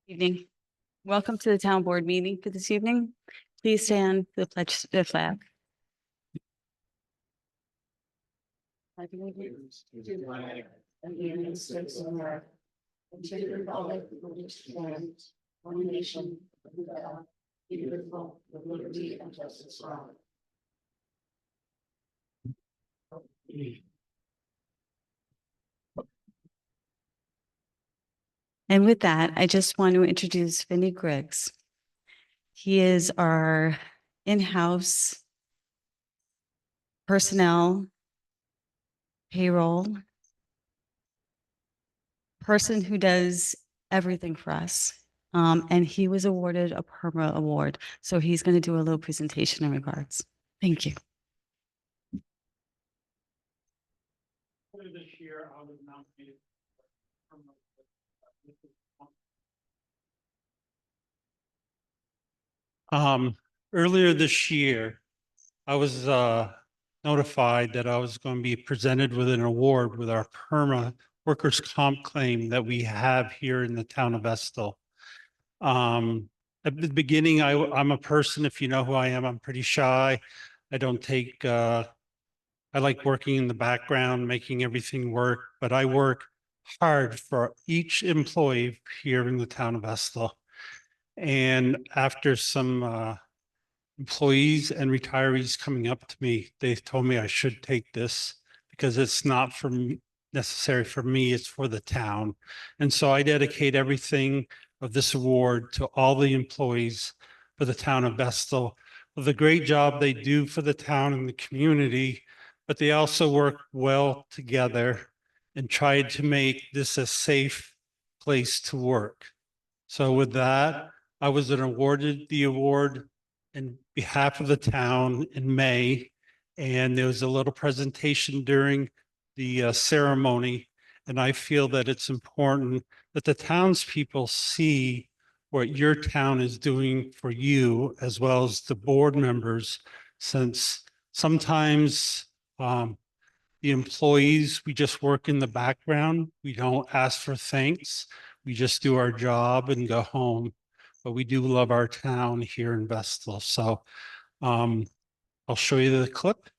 Evening. Welcome to the town board meeting for this evening. Please stand for the pledge, the flag. I believe it. To the flag of the United States of America, and to the republic for which it stands, one nation, under God, indivisible, with liberty and justice for all. And with that, I just want to introduce Vinnie Griggs. He is our in-house personnel, payroll person who does everything for us. And he was awarded a PERMA award. So he's going to do a little presentation in regards. Thank you. This year, I was nominated. Earlier this year, I was notified that I was going to be presented with an award with our PERMA workers' comp claim that we have here in the town of Estill. At the beginning, I'm a person, if you know who I am, I'm pretty shy. I don't take, I like working in the background, making everything work, but I work hard for each employee here in the town of Estill. And after some employees and retirees coming up to me, they told me I should take this because it's not for me, necessary for me, it's for the town. And so I dedicate everything of this award to all the employees for the town of Estill for the great job they do for the town and the community, but they also work well together and tried to make this a safe place to work. So with that, I was awarded the award in behalf of the town in May, and there was a little presentation during the ceremony. And I feel that it's important that the townspeople see what your town is doing for you, as well as the board members, since sometimes the employees, we just work in the background. We don't ask for thanks. We just do our job and go home. But we do love our town here in Vestal. So I'll show you the clip.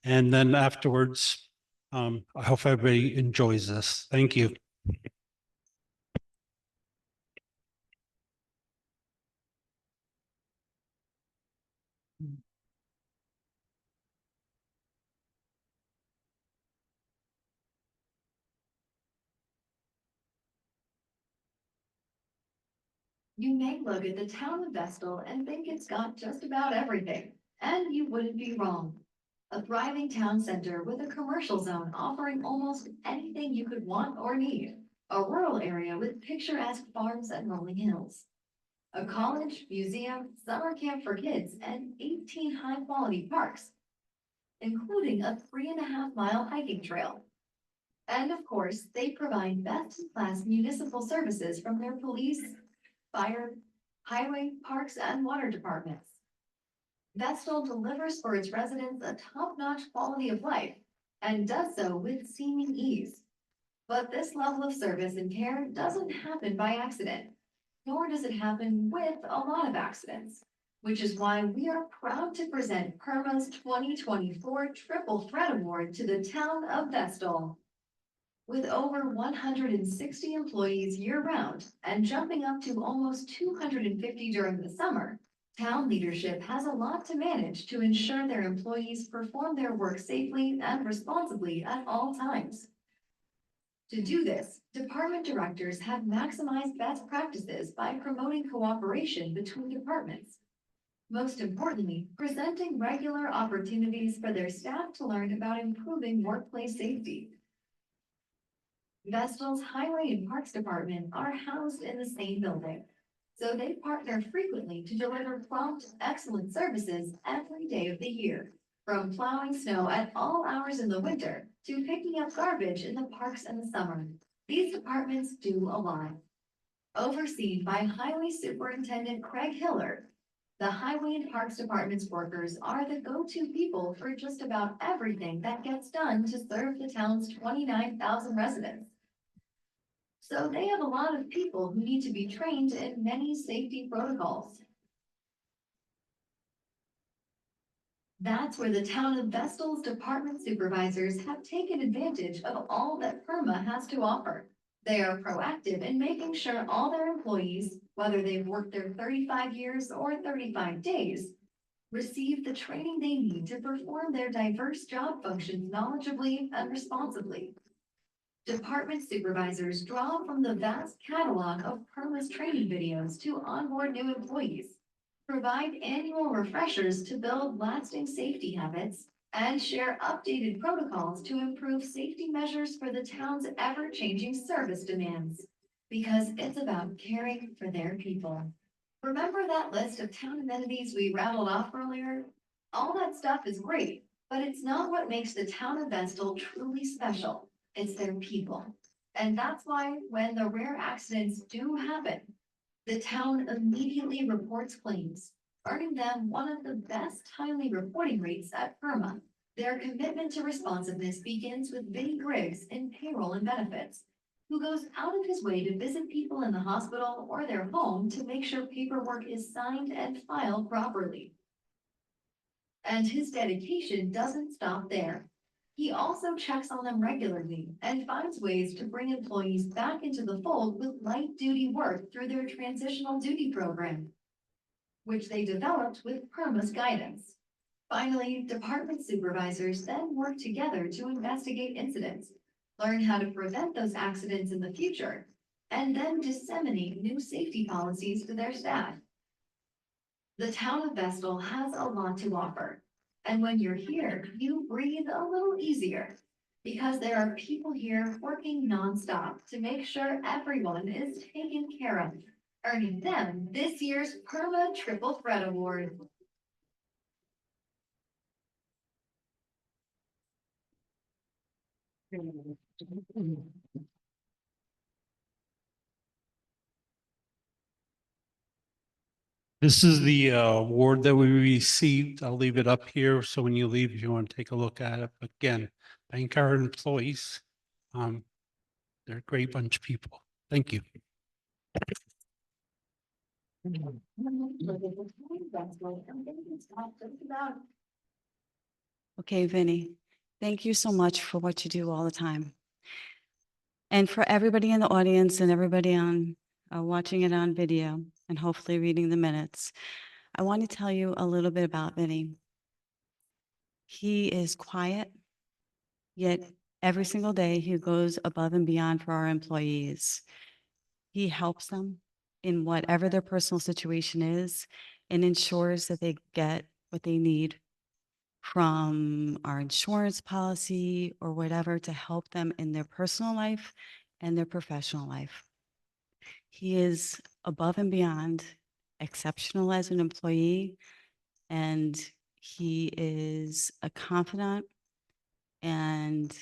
And then afterwards, I hope everybody enjoys this. Thank you. You may look at the town of Vestal and think it's got just about everything, and you wouldn't be wrong. A thriving town center with a commercial zone offering almost anything you could want or need. A rural area with picturesque farms and rolling hills. A college, museum, summer camp for kids, and 18 high-quality parks, including a 3.5-mile hiking trail. And of course, they provide best-in-class municipal services from their police, fire, highway, parks, and water departments. Vestal delivers for its residents a top-notch quality of life and does so with seeming ease. But this level of service and care doesn't happen by accident, nor does it happen with a lot of accidents, which is why we are proud to present PERMA's 2024 Triple Threat Award to the town of Vestal. With over 160 employees year-round and jumping up to almost 250 during the summer, town leadership has a lot to manage to ensure their employees perform their work safely and responsibly at all times. To do this, department directors have maximized best practices by promoting cooperation between departments. Most importantly, presenting regular opportunities for their staff to learn about improving workplace safety. Vestal's Highway and Parks Department are housed in the same building, so they partner frequently to deliver prompt, excellent services every day of the year, from plowing snow at all hours in the winter to picking up garbage in the parks in the summer. These departments do a lot. Overseen by Highway Superintendent Craig Hiller, the Highway and Parks Department's workers are the go-to people for just about everything that gets done to serve the town's 29,000 residents. So they have a lot of people who need to be trained in many safety protocols. That's where the town of Vestal's department supervisors have taken advantage of all that PERMA has to offer. They are proactive in making sure all their employees, whether they've worked there 35 years or 35 days, receive the training they need to perform their diverse job functions knowledgeably and responsibly. Department supervisors draw from the vast catalog of PERMA's training videos to onboard new employees, provide annual refreshers to build lasting safety habits, and share updated protocols to improve safety measures for the town's ever-changing service demands. Because it's about caring for their people. Remember that list of town amenities we rattled off earlier? All that stuff is great, but it's not what makes the town of Vestal truly special. It's their people. And that's why when the rare accidents do happen, the town immediately reports claims, earning them one of the best timely reporting rates at PERMA. Their commitment to responsiveness begins with Vinnie Griggs in payroll and benefits, who goes out of his way to visit people in the hospital or their home to make sure paperwork is signed and filed properly. And his dedication doesn't stop there. He also checks on them regularly and finds ways to bring employees back into the fold with light-duty work through their transitional duty program, which they developed with PERMA's guidance. Finally, department supervisors then work together to investigate incidents, learn how to prevent those accidents in the future, and then disseminate new safety policies to their staff. The town of Vestal has a lot to offer. And when you're here, you breathe a little easier because there are people here working nonstop to make sure everyone is taken care of, earning them this year's PERMA Triple Threat Award. This is the award that we received. I'll leave it up here. So when you leave, if you want to take a look at it. But again, thank our employees. They're a great bunch of people. Thank you. Okay, Vinny, thank you so much for what you do all the time. And for everybody in the audience and everybody on watching it on video and hopefully reading the minutes, I want to tell you a little bit about Vinny. He is quiet, yet every single day he goes above and beyond for our employees. He helps them in whatever their personal situation is and ensures that they get what they need from our insurance policy or whatever to help them in their personal life and their professional life. He is above and beyond exceptional as an employee, and he is a confidant and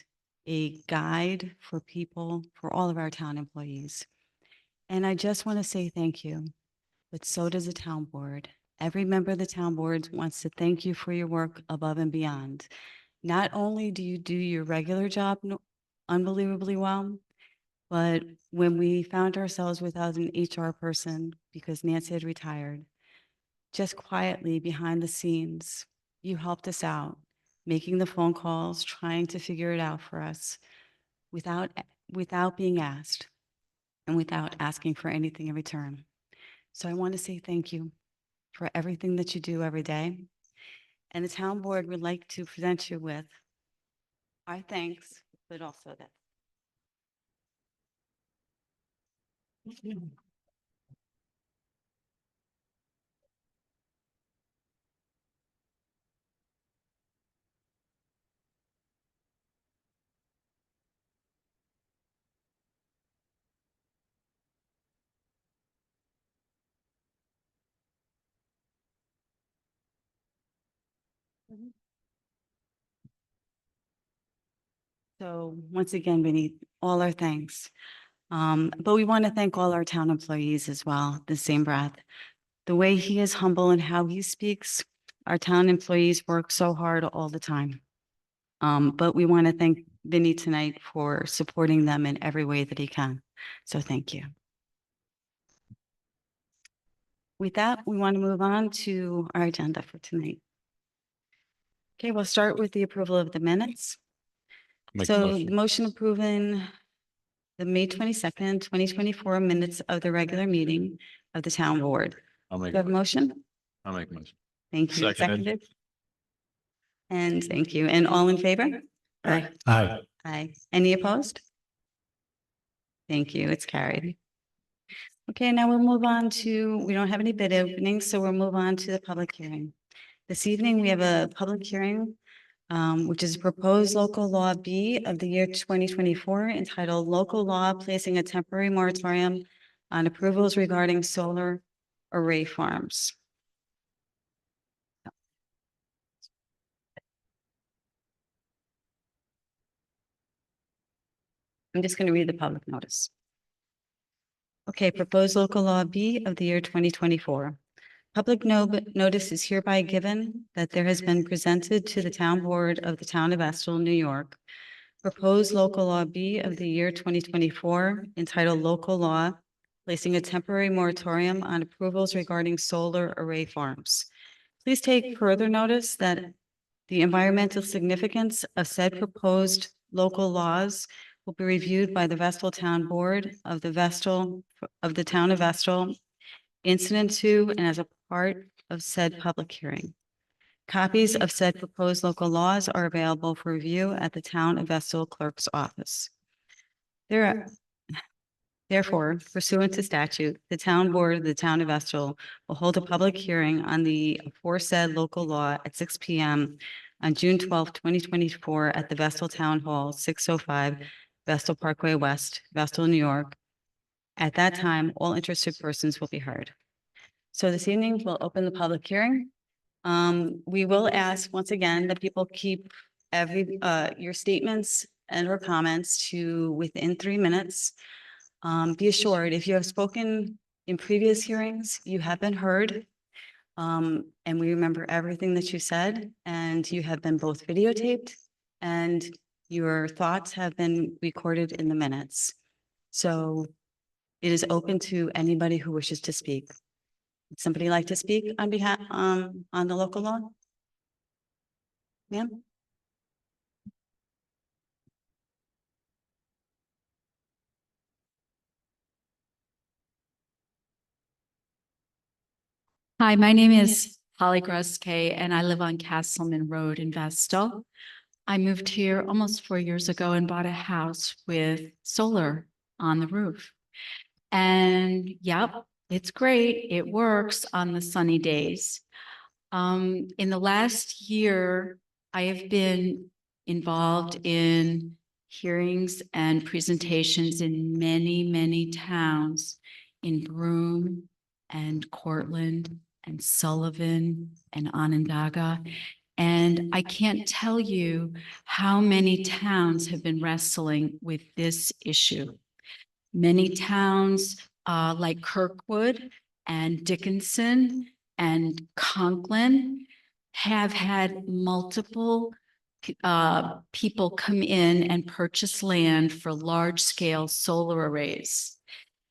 a guide for people, for all of our town employees. And I just want to say thank you, but so does the town board. Every member of the town board wants to thank you for your work above and beyond. Not only do you do your regular job unbelievably well, but when we found ourselves without an HR person because Nancy had retired, just quietly behind the scenes, you helped us out, making the phone calls, trying to figure it out for us without being asked and without asking for anything in return. So I want to say thank you for everything that you do every day. And the town board would like to present you with our thanks, but also that. So once again, Vinny, all our thanks. But we want to thank all our town employees as well, the same breath. The way he is humble and how he speaks, our town employees work so hard all the time. But we want to thank Vinny tonight for supporting them in every way that he can. So thank you. With that, we want to move on to our agenda for tonight. Okay, we'll start with the approval of the minutes. Make the So motion. the motion approving the May 22nd, 2024 minutes of the regular meeting of the town board. I'll Do make, you have a motion? I'll make a motion. Thank you. Seconded. Seconded. And thank you. And all in favor? Aye. Aye. Aye. Any opposed? Thank you. It's carried. Okay, now we'll move on to, we don't have any bid openings, so we'll move on to the public hearing. This evening, we have a public hearing, which is proposed local law B of the year 2024 entitled Local Law Placing a Temporary Moratorium on Approvals Regarding Solar Array Farms. I'm just going to read the public notice. Okay, proposed local law B of the year 2024. Public notice is hereby given that there has been presented to the town board of the town of Estill, New York, proposed local law B of the year 2024 entitled Local Law Placing a Temporary Moratorium on Approvals Regarding Solar Array Farms. Please take further notice that the environmental significance of said proposed local laws will be reviewed by the Vestal Town Board of the Town of Vestal, incident to and as a part of said public hearing. Copies of said proposed local laws are available for review at the Town of Vestal Clerk's office. Therefore, pursuant to statute, the Town Board of the Town of Vestal will hold a public hearing on the aforesaid local law at 6 p.m. on June 12, 2024 at the Vestal Town Hall, 605 Vestal Parkway West, Vestal, New York. At that time, all interested persons will be heard. So this evening, we'll open the public hearing. We will ask once again that people keep your statements and or comments to within 3 minutes. Be assured, if you have spoken in previous hearings, you have been heard. And we remember everything that you said, and you have been both videotaped and your thoughts have been recorded in the minutes. So it is open to anybody who wishes to speak. Would somebody like to speak on behalf, on the local law? Ma'am? Hi, my name is Holly Gruske, and I live on Castleman Road in Vestal. I moved here almost 4 years ago and bought a house with solar on the roof. And yep, it's great. It works on the sunny days. In the last year, I have been involved in hearings and presentations in many, many towns in Broome and Cortland and Sullivan and Onondaga. And I can't tell you how many towns have been wrestling with this issue. Many towns like Kirkwood and Dickinson and Conklin have had multiple people come in and purchase land for large-scale solar arrays.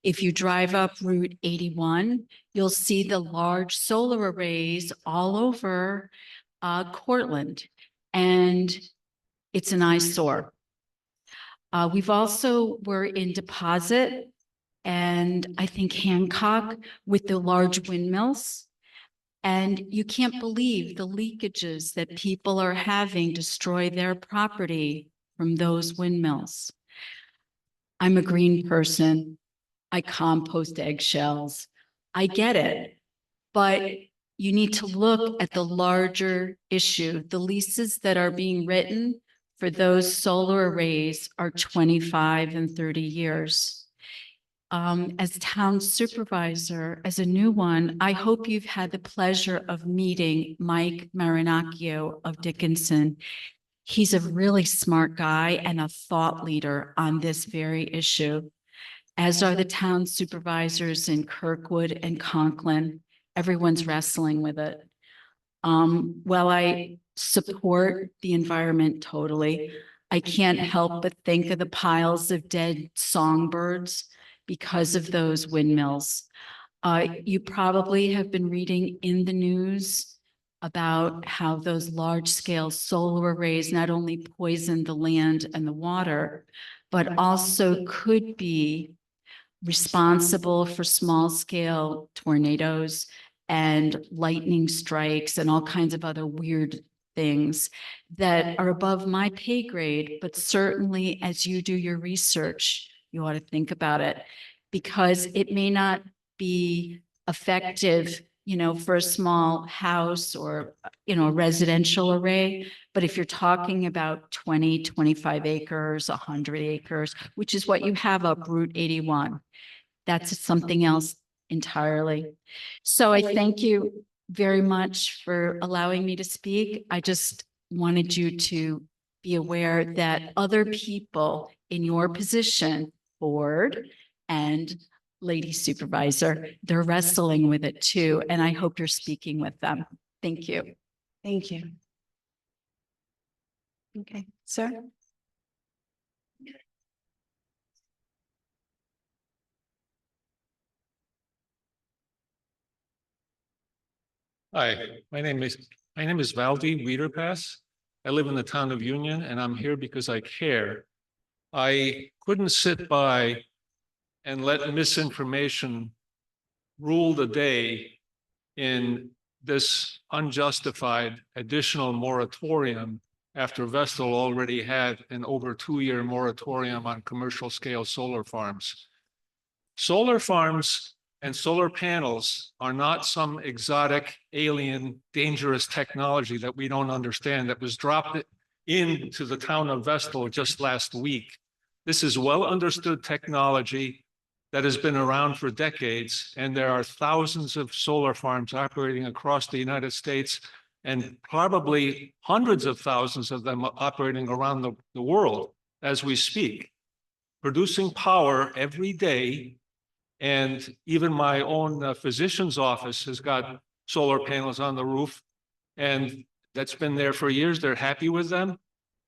If you drive up Route 81, you'll see the large solar arrays all over Cortland, and it's an eyesore. We've also were in Deposit and I think Hancock with the large windmills. And you can't believe the leakages that people are having destroy their property from those windmills. I'm a green person. I compost eggshells. I get it, but you need to look at the larger issue. The leases that are being written for those solar arrays are 25 and 30 years. As town supervisor, as a new one, I hope you've had the pleasure of meeting Mike Marinacchio of Dickinson. He's a really smart guy and a thought leader on this very issue, as are the town supervisors in Kirkwood and Conklin. Everyone's wrestling with it. While I support the environment totally, I can't help but think of the piles of dead songbirds because of those windmills. You probably have been reading in the news about how those large-scale solar arrays not only poison the land and the water, but also could be responsible for small-scale tornadoes and lightning strikes and all kinds of other weird things that are above my pay grade, but certainly as you do your research, you ought to think about it, because it may not be effective, for a small house or, a residential array. But if you're talking about 20, 25 acres, 100 acres, which is what you have up Route 81, that's something else entirely. So I thank you very much for allowing me to speak. I just wanted you to be aware that other people in your position, board and lady supervisor, they're wrestling with it too. And I hope you're speaking with them. Thank you. Thank you. Okay, sir? Hi, my name is Valdi Wiederpass. I live in the town of Union, and I'm here because I care. I couldn't sit by and let misinformation rule the day in this unjustified additional moratorium after Vestal already had an over 2-year moratorium on commercial scale solar farms. Solar farms and solar panels are not some exotic, alien, dangerous technology that we don't understand that was dropped into the town of Vestal just last week. This is well understood technology that has been around for decades, and there are thousands of solar farms operating across the United States and probably hundreds of thousands of them operating around the world as we speak, producing power every day. And even my own physician's office has got solar panels on the roof, and that's been there for years. They're happy with them.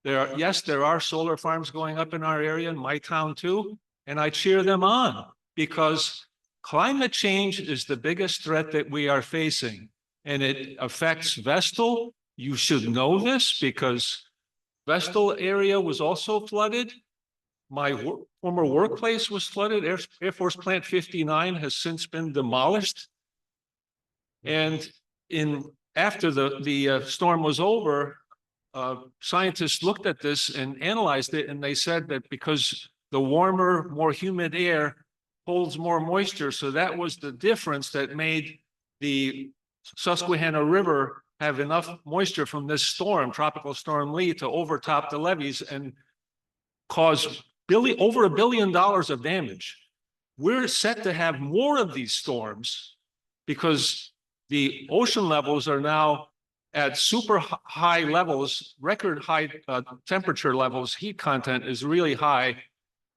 Yes, there are solar farms going up in our area, in my town too, and I cheer them on because climate change is the biggest threat that we are facing, and it affects Vestal. You should know this because Vestal area was also flooded. My former workplace was flooded. Air Force Plant 59 has since been demolished. And after the storm was over, scientists looked at this and analyzed it, and they said that because the warmer, more humid air holds more moisture, so that was the difference that made the Susquehanna River have enough moisture from this storm, Tropical Storm Lee, to overtop the levees and cause over $1 billion of damage. We're set to have more of these storms because the ocean levels are now at super high levels, record high temperature levels. Heat content is really high.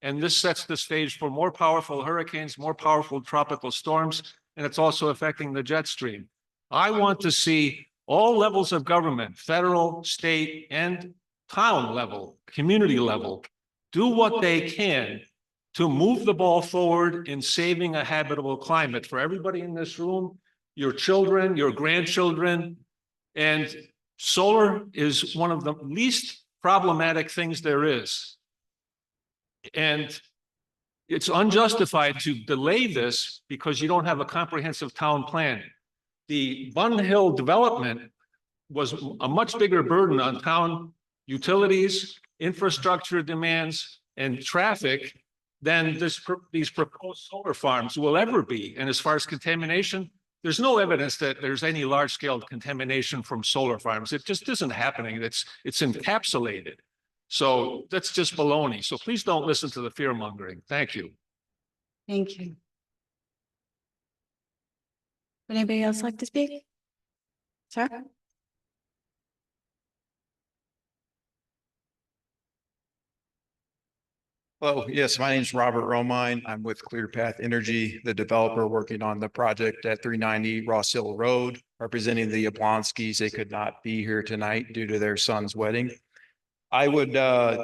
And this sets the stage for more powerful hurricanes, more powerful tropical storms, and it's also affecting the jet stream. I want to see all levels of government, federal, state, and town level, community level, do what they can to move the ball forward in saving a habitable climate for everybody in this room, your children, your grandchildren. And solar is one of the least problematic things there is. And it's unjustified to delay this because you don't have a comprehensive town plan. The Bun Hill development was a much bigger burden on town utilities, infrastructure demands, and traffic than these proposed solar farms will ever be. And as far as contamination, there's no evidence that there's any large-scale contamination from solar farms. It just isn't happening. It's encapsulated. So that's just baloney. So please don't listen to the fear mongering. Thank you. Thank you. Would anybody else like to speak? Sir? Hello, yes, my name is Robert Romine. I'm with ClearPath Energy, the developer working on the project at 390 Ross Hill Road, representing the Yablonskis. They could not be here tonight due to their son's wedding. I would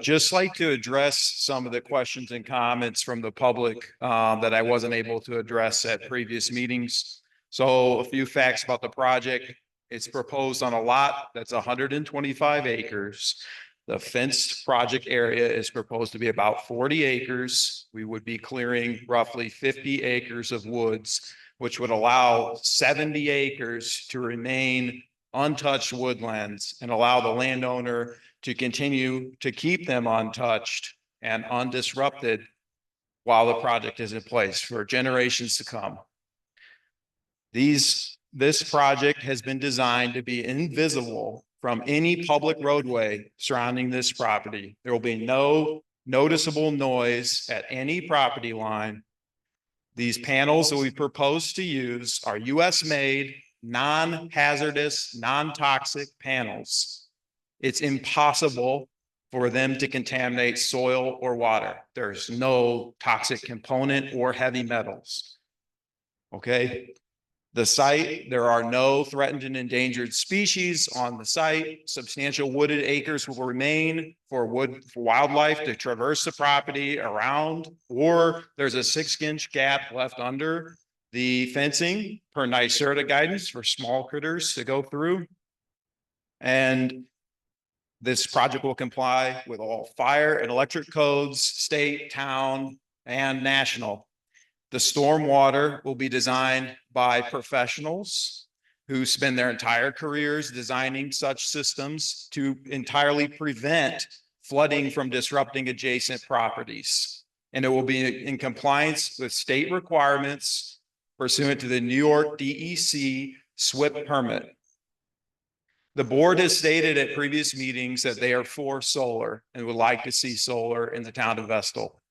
just like to address some of the questions and comments from the public that I wasn't able to address at previous meetings. So a few facts about the project. It's proposed on a lot that's 125 acres. The fenced project area is proposed to be about 40 acres. We would be clearing roughly 50 acres of woods, which would allow 70 acres to remain untouched woodlands and allow the landowner to continue to keep them untouched and undisrupted while the project is in place for generations to come. This project has been designed to be invisible from any public roadway surrounding this property. There will be no noticeable noise at any property line. These panels that we propose to use are US made, non-hazardous, non-toxic panels. It's impossible for them to contaminate soil or water. There's no toxic component or heavy metals. Okay. The site, there are no threatened and endangered species on the site. Substantial wooded acres will remain for wildlife to traverse the property around, or there's a 6-inch gap left under the fencing per NYSERDA guidance for small critters to go through. And this project will comply with all fire and electric codes, state, town, and national. The stormwater will be designed by professionals who spend their entire careers designing such systems to entirely prevent flooding from disrupting adjacent properties. And it will be in compliance with state requirements pursuant to the New York DEC SWIP permit. The board has stated at previous meetings that they are for solar and would like to see solar in the town of Vestal.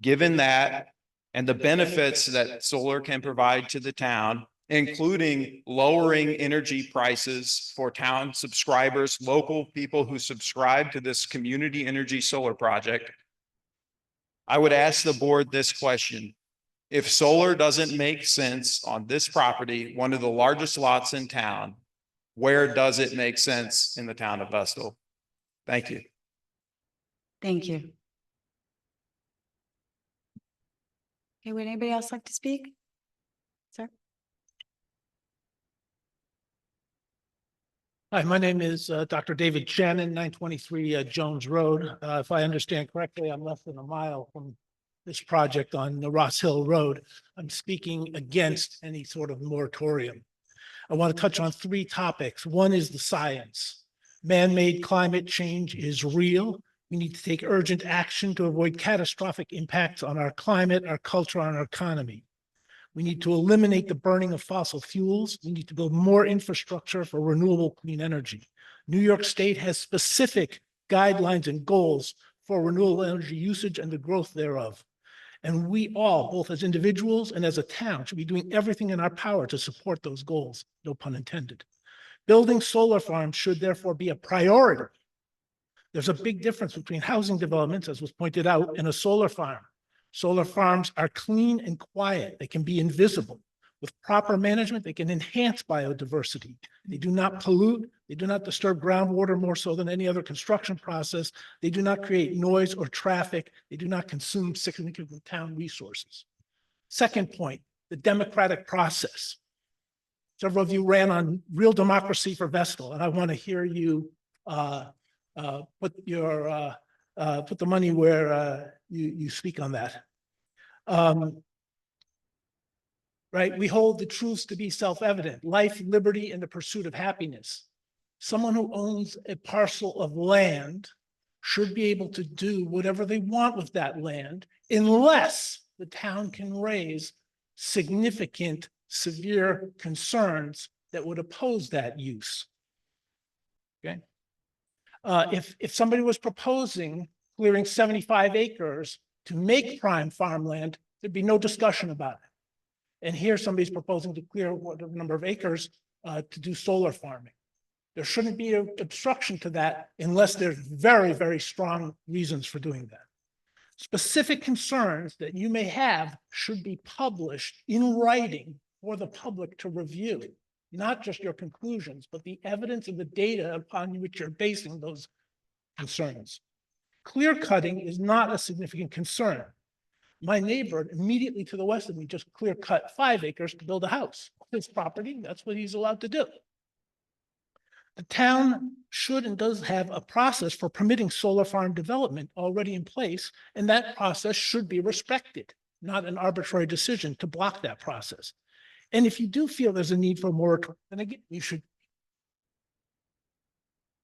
Given that, and the benefits that solar can provide to the town, including lowering energy prices for town subscribers, local people who subscribe to this community energy solar project, I would ask the board this question. If solar doesn't make sense on this property, one of the largest lots in town, where does it make sense in the town of Vestal? Thank you. Thank you. Okay, would anybody else like to speak? Sir? Hi, my name is Dr. David Shannon, 923 Jones Road. If I understand correctly, I'm less than a mile from this project on the Ross Hill Road. I'm speaking against any sort of moratorium. I want to touch on 3 topics. One is the science. Man-made climate change is real. We need to take urgent action to avoid catastrophic impacts on our climate, our culture, and our economy. We need to eliminate the burning of fossil fuels. We need to build more infrastructure for renewable clean energy. New York State has specific guidelines and goals for renewable energy usage and the growth thereof. And we all, both as individuals and as a town, should be doing everything in our power to support those goals, no pun intended. Building solar farms should therefore be a priority. There's a big difference between housing developments, as was pointed out, and a solar farm. Solar farms are clean and quiet. They can be invisible. With proper management, they can enhance biodiversity. They do not pollute. They do not disturb groundwater more so than any other construction process. They do not create noise or traffic. They do not consume significant town resources. Second point, the democratic process. Several of you ran on Real Democracy for Vestal, and I want to hear you put the money where you speak on that. Right, we hold the truths to be self-evident: life, liberty, and the pursuit of happiness. Someone who owns a parcel of land should be able to do whatever they want with that land, unless the town can raise significant, severe concerns that would oppose that use. Okay. If somebody was proposing clearing 75 acres to make prime farmland, there'd be no discussion about it. And here somebody's proposing to clear what number of acres to do solar farming. There shouldn't be an obstruction to that unless there's very, very strong reasons for doing that. Specific concerns that you may have should be published in writing for the public to review, not just your conclusions, but the evidence and the data upon which you're basing those concerns. Clear cutting is not a significant concern. My neighbor immediately to the west of me just clear cut 5 acres to build a house. His property, that's what he's allowed to do. The town should and does have a process for permitting solar farm development already in place, and that process should be respected, not an arbitrary decision to block that process. And if you do feel there's a need for a moratorium, then again, you should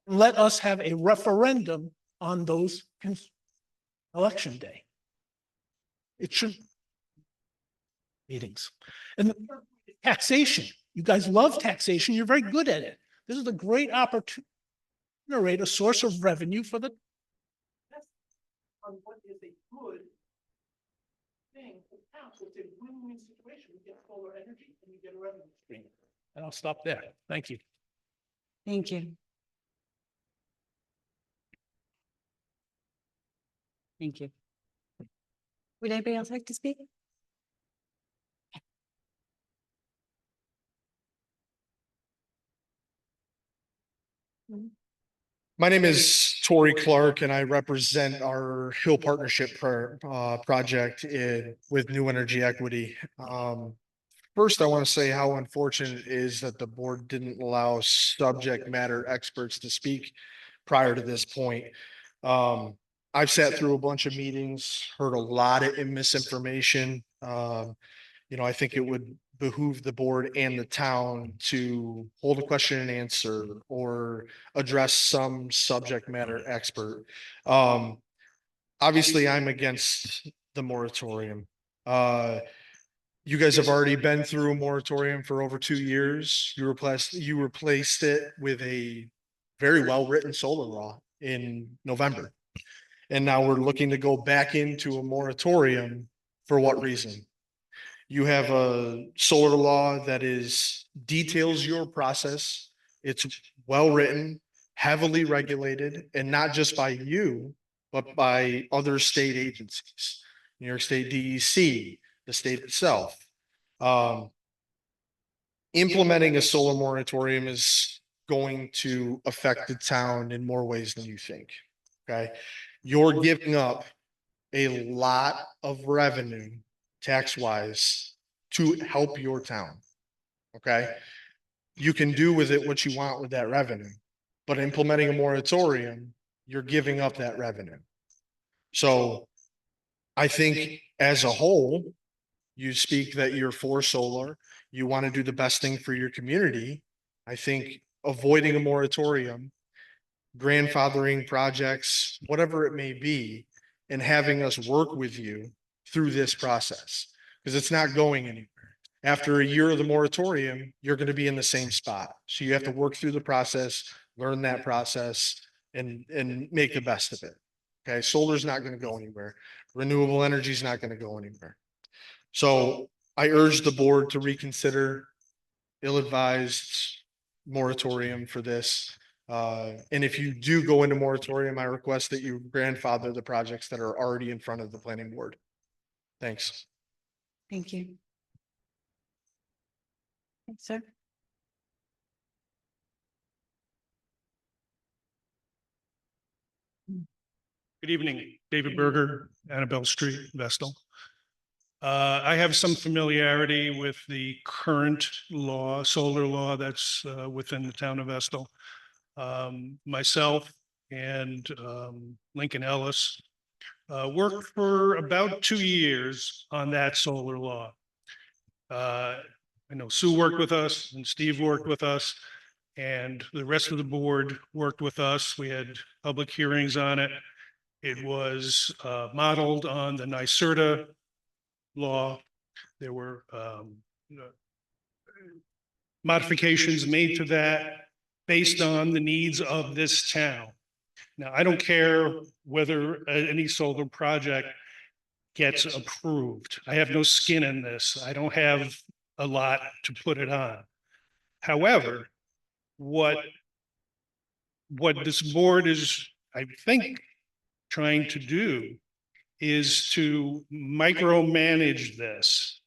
let us have a referendum on those election day. It should meetings. And the taxation, you guys love taxation. You're very good at it. This is a great opportunity to generate a source of revenue for the on what is a good thing for the town. So it's a win-win situation. We get solar energy and we get a revenue stream. And I'll stop there. Thank you. Thank you. Thank you. Would anybody else like to speak? My name is Tori Clark and I represent our Hill Partnership project with New Energy Equity. First, I want to say how unfortunate it is that the board didn't allow subject matter experts to speak prior to this point. I've sat through a bunch of meetings, heard a lot of misinformation. I think it would behoove the board and the town to hold a question and answer or address some subject matter expert. Obviously, I'm against the moratorium. You guys have already been through a moratorium for over 2 years. You replaced it with a very well-written solar law in November. And now we're looking to go back into a moratorium. For what reason? You have a solar law that details your process. It's well-written, heavily regulated, and not just by you, but by other state agencies, New York State DEC, the state itself. Implementing a solar moratorium is going to affect the town in more ways than you think. Okay. You're giving up a lot of revenue tax-wise to help your town. Okay. You can do with it what you want with that revenue, but implementing a moratorium, you're giving up that revenue. So I think as a whole, you speak that you're for solar, you want to do the best thing for your community. I think avoiding a moratorium, grandfathering projects, whatever it may be, and having us work with you through this process, because it's not going anywhere. After a year of the moratorium, you're going to be in the same spot. So you have to work through the process, learn that process, and make the best of it. Okay, solar's not going to go anywhere. Renewable energy is not going to go anywhere. So I urge the board to reconsider ill-advised moratorium for this. And if you do go into moratorium, I request that you grandfather the projects that are already in front of the planning board. Thanks. Thank you. Yes, sir. Good evening, David Berger, Annabelle Street, Vestal. I have some familiarity with the current law, solar law that's within the town of Vestal. Myself and Lincoln Ellis worked for about 2 years on that solar law. I know Sue worked with us and Steve worked with us and the rest of the board worked with us. We had public hearings on it. It was modeled on the NYSERDA law. There were modifications made to that based on the needs of this town. Now, I don't care whether any solar project gets approved. I have no skin in this. I don't have a lot to put it on. However, what this board is, I think, trying to do is to micromanage this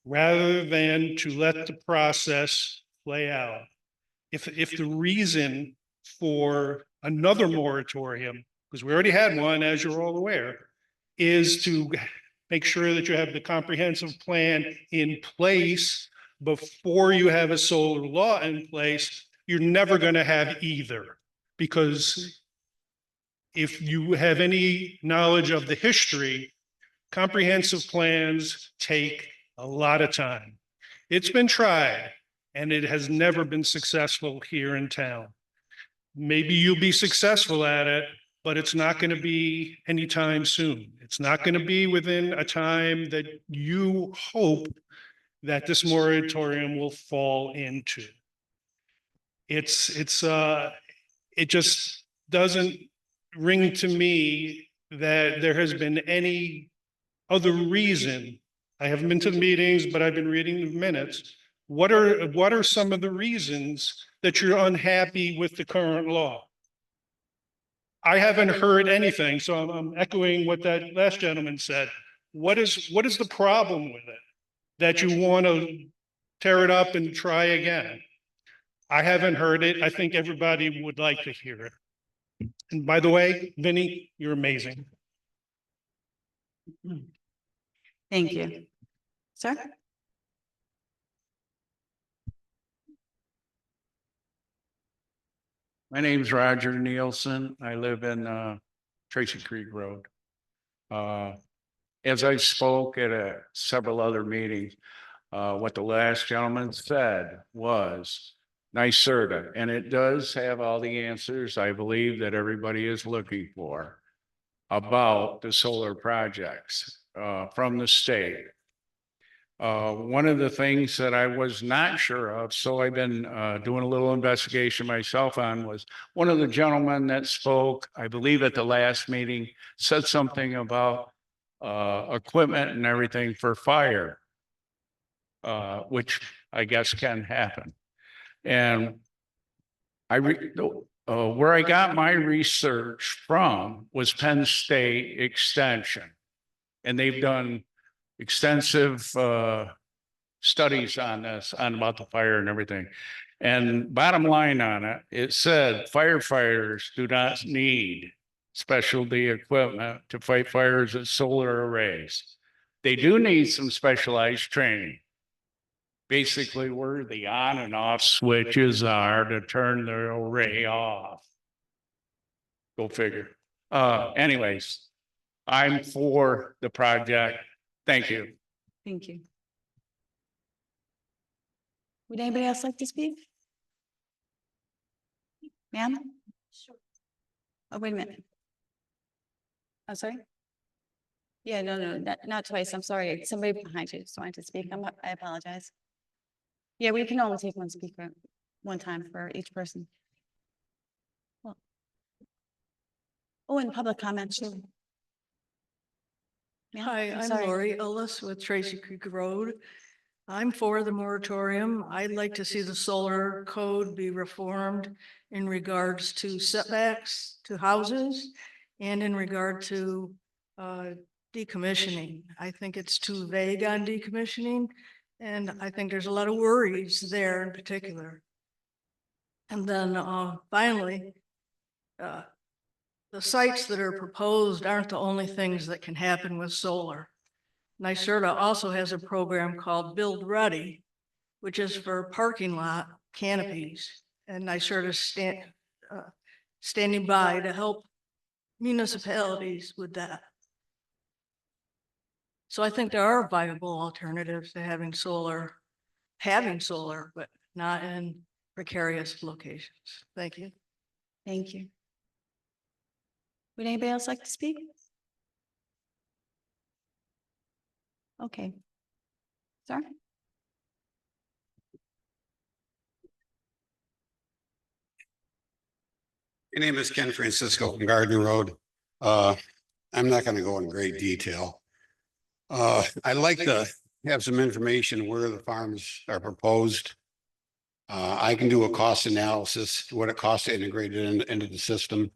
rather than to let the process play out. If the reason for another moratorium, because we already had one, as you're all aware, is to make sure that you have the comprehensive plan in place before you have a solar law in place. You're never going to have either, because if you have any knowledge of the history, comprehensive plans take a lot of time. It's been tried, and it has never been successful here in town. Maybe you'll be successful at it, but it's not going to be anytime soon. It's not going to be within a time that you hope that this moratorium will fall into. It just doesn't ring to me that there has been any other reason. I haven't been to the meetings, but I've been reading the minutes. What are some of the reasons that you're unhappy with the current law? I haven't heard anything, so I'm echoing what that last gentleman said. What is the problem with it that you want to tear it up and try again? I haven't heard it. I think everybody would like to hear it. And by the way, Vinny, you're amazing. Thank you. Sir? My name's Roger Nielsen. I live in Tracy Creek Road. As I spoke at several other meetings, what the last gentleman said was NYSERDA, and it does have all the answers I believe that everybody is looking for about the solar projects from the state. One of the things that I was not sure of, so I've been doing a little investigation myself on, was one of the gentlemen that spoke, I believe at the last meeting, said something about equipment and everything for fire, which I guess can happen. And where I got my research from was Penn State Extension, and they've done extensive studies on this, on about the fire and everything. And bottom line on it, it said firefighters do not need specialty equipment to fight fires at solar arrays. They do need some specialized training. Basically, where the on and off switches are to turn the array off. Go figure. Anyways, I'm for the project. Thank you. Thank you. Would anybody else like to speak? Ma'am? Sure. Oh, wait a minute. I'm sorry? Yeah, no, not twice. I'm sorry. Somebody behind you just wanted to speak. I apologize. Yeah, we can only take one speaker, one time for each person. Well. Oh, and public comment, sure. Ma'am, Hi, I'm sorry. Lori Illis with Tracy Creek Road. I'm for the moratorium. I'd like to see the solar code be reformed in regards to setbacks to houses and in regard to decommissioning. I think it's too vague on decommissioning, and I think there's a lot of worries there in particular. And then finally, the sites that are proposed aren't the only things that can happen with solar. NYSERDA also has a program called Build Ready, which is for parking lot canopies. And NYSERDA is standing by to help municipalities with that. So I think there are viable alternatives to having solar, but not in precarious locations. Thank you. Thank you. Would anybody else like to speak? Okay. Sorry. My name is Ken Francisco from Gardner Road. I'm not going to go in great detail. I'd like to have some information where the farms are proposed. I can do a cost analysis, what it costs to integrate it into the system,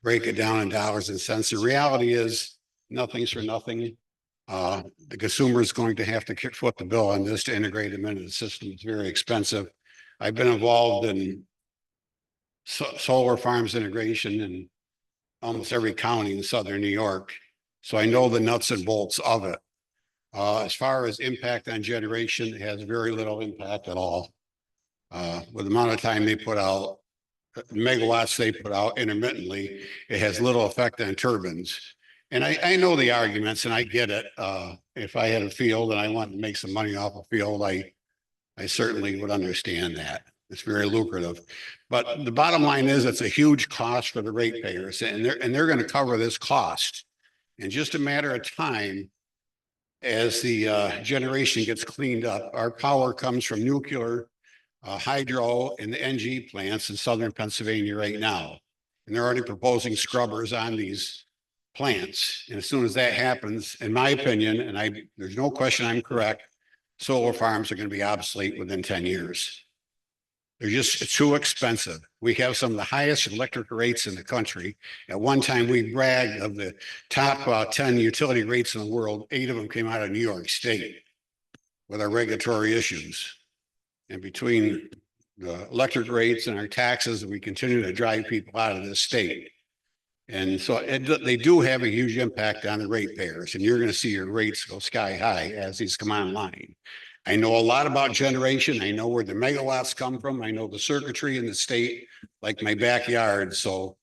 break it down in dollars and cents. The reality is nothing's for nothing. The consumer is going to have to foot the bill on this to integrate them into the system. It's very expensive. I've been involved in solar farms integration in almost every county in southern New York. So I know the nuts and bolts of it. As far as impact on generation, it has very little impact at all. With the amount of time they put out, megawatts they put out intermittently, it has little effect on turbines. And I know the arguments and I get it. If I had a field and I wanted to make some money off a field, I certainly would understand that. It's very lucrative. But the bottom line is it's a huge cost for the ratepayers, and they're going to cover this cost in just a matter of time as the generation gets cleaned up. Our power comes from nuclear, hydro, and the NG plants in southern Pennsylvania right now. And they're already proposing scrubbers on these plants. And as soon as that happens, in my opinion, and there's no question I'm correct, solar farms are going to be obsolete within 10 years. They're just too expensive. We have some of the highest electric rates in the country. At one time, we bragged of the top 10 utility rates in the world. 8 of them came out of New York State with our regulatory issues. And between the electric rates and our taxes, we continue to drive people out of this state. And so they do have a huge impact on the ratepayers, and you're going to see your rates go sky high as these come online. I know a lot about generation. I know where the megawatts come from. I know the circuitry in the state, like my backyard. So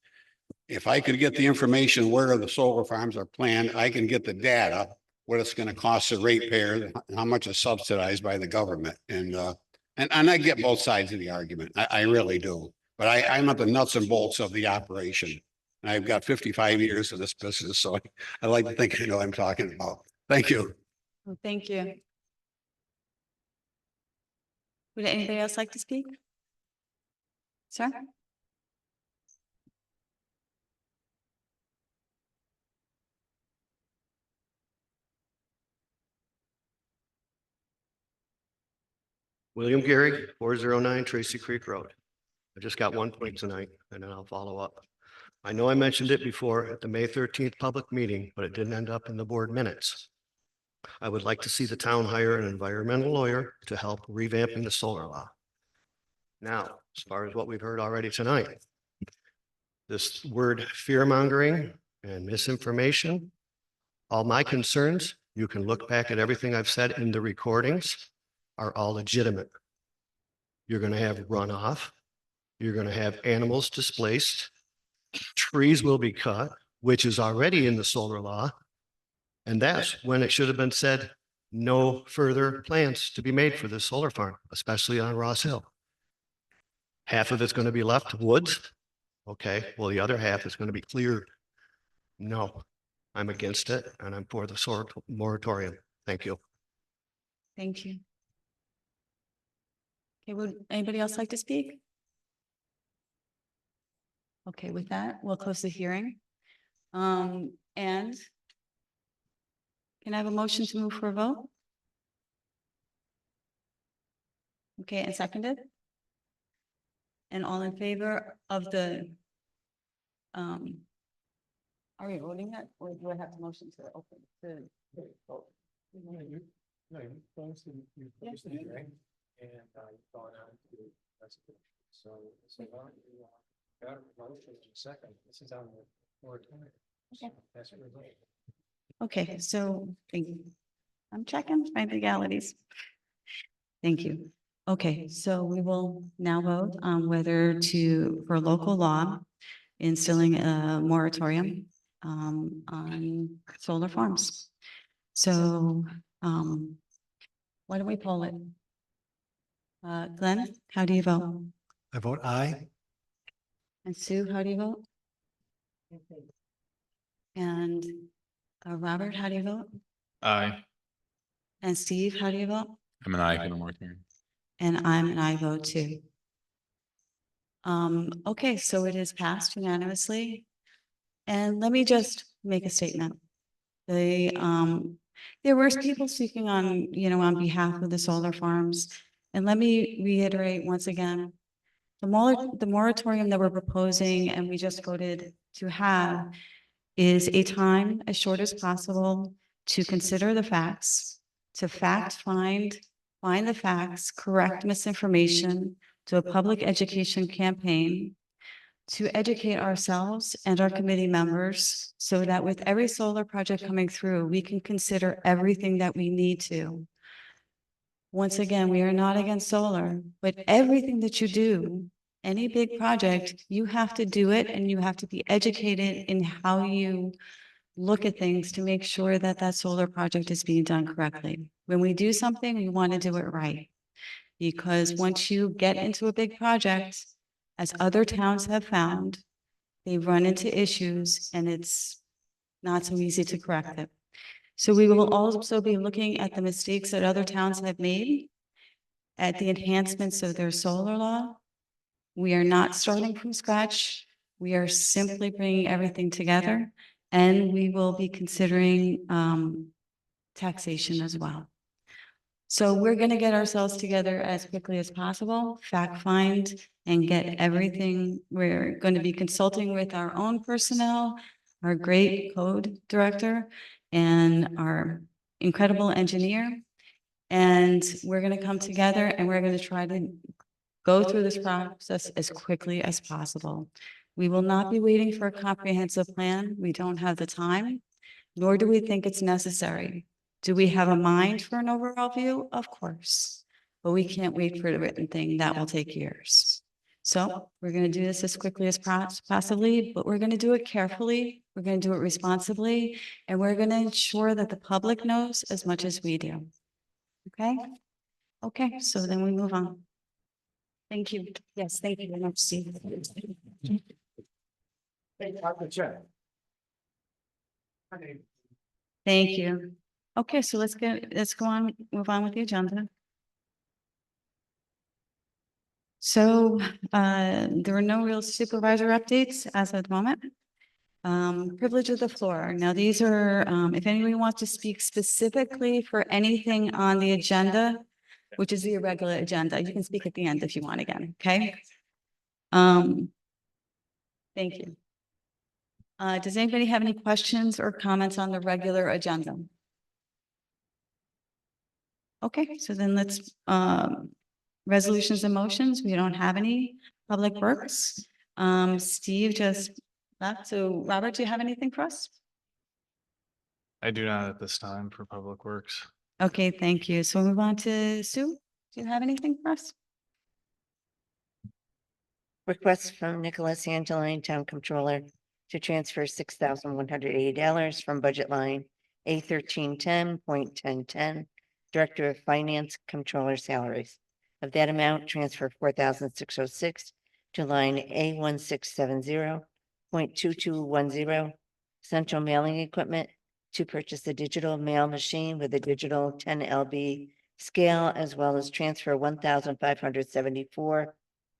if I could get the information where the solar farms are planned, I can get the data, what it's going to cost the ratepayer, how much is subsidized by the government. And I get both sides of the argument. I really do. But I'm at the nuts and bolts of the operation. And I've got 55 years of this business, so I like to think I know what I'm talking about. Thank you. Well, thank you. Would anybody else like to speak? Sir? William Gary, 409 Tracy Creek Road. I just got one point tonight and then I'll follow up. I know I mentioned it before at the May 13th public meeting, but it didn't end up in the board minutes. I would like to see the town hire an environmental lawyer to help revamping the solar law. Now, as far as what we've heard already tonight, this word fear mongering and misinformation, all my concerns, you can look back at everything I've said in the recordings, are all legitimate. You're going to have runoff. You're going to have animals displaced. Trees will be cut, which is already in the solar law. And that's when it should have been said, no further plans to be made for this solar farm, especially on Ross Hill. Half of it's going to be left woods. Okay, well, the other half is going to be cleared. No, I'm against it and I'm for the solar moratorium. Thank you. Thank you. Okay, would anybody else like to speak? Okay, with that, we'll close the hearing. And can I have a motion to move for a vote? Okay, and seconded? And all in favor of the, are we voting that, or do I have to motion to open the vote? No, you closed the hearing and gone on to resolution. So why don't you got a motion in a second. This is on the moratorium. Okay. That's what we're doing. Okay, so thank you. I'm checking my legalities. Thank you. Okay, so we will now vote on whether to, for local law, instilling a moratorium on solar farms. So why don't we poll it? Glenn, how do you vote? I vote aye. And Sue, how do you vote? And Robert, how do you vote? Aye. And Steve, how do you vote? I'm an aye for the moratorium. And I'm an aye vote too. Okay, so it is passed unanimously. And let me just make a statement. There were people speaking on, on behalf of the solar farms. And let me reiterate once again, the moratorium that we're proposing and we just voted to have is a time as short as possible to consider the facts, to find the facts, correct misinformation, to a public education campaign, to educate ourselves and our committee members so that with every solar project coming through, we can consider everything that we need to. Once again, we are not against solar, but everything that you do, any big project, you have to do it and you have to be educated in how you look at things to make sure that that solar project is being done correctly. When we do something, we want to do it right. Because once you get into a big project, as other towns have found, they run into issues and it's not so easy to correct it. So we will also be looking at the mistakes that other towns have made, at the enhancements of their solar law. We are not starting from scratch. We are simply bringing everything together, and we will be considering taxation as well. So we're going to get ourselves together as quickly as possible, fact find, and get everything. We're going to be consulting with our own personnel, our great code director, and our incredible engineer. And we're going to come together and we're going to try to go through this process as quickly as possible. We will not be waiting for a comprehensive plan. We don't have the time, nor do we think it's necessary. Do we have a mind for an overall view? Of course, but we can't wait for the written thing. That will take years. So we're going to do this as quickly as possibly, but we're going to do it carefully. We're going to do it responsibly, and we're going to ensure that the public knows as much as we do. Okay? Okay, so then we move on. Thank you. Yes, thank you very much, Steve. Thank you. Okay, so let's go on, move on with the agenda. So there are no real supervisor updates as of the moment. Privilege of the floor. Now, these are, if anybody wants to speak specifically for anything on the agenda, which is the irregular agenda, you can speak at the end if you want again, okay? Thank you. Does anybody have any questions or comments on the regular agenda? Okay, so then let's, resolutions and motions. We don't have any. Public Works. Steve just left. So Robert, do you have anything for us? I do not at this time for Public Works. Okay, thank you. So we'll move on to Sue. Do you have anything for us? Request from Nicholas Angeline, Town Controller, to transfer $6,180 from budget line A1310.1010, Director of Finance Controller Salaries. Of that amount, transfer 4,606 to line A1670.2210, Central Mailing Equipment, to purchase a digital mail machine with a digital 10 LB scale, as well as transfer $1,574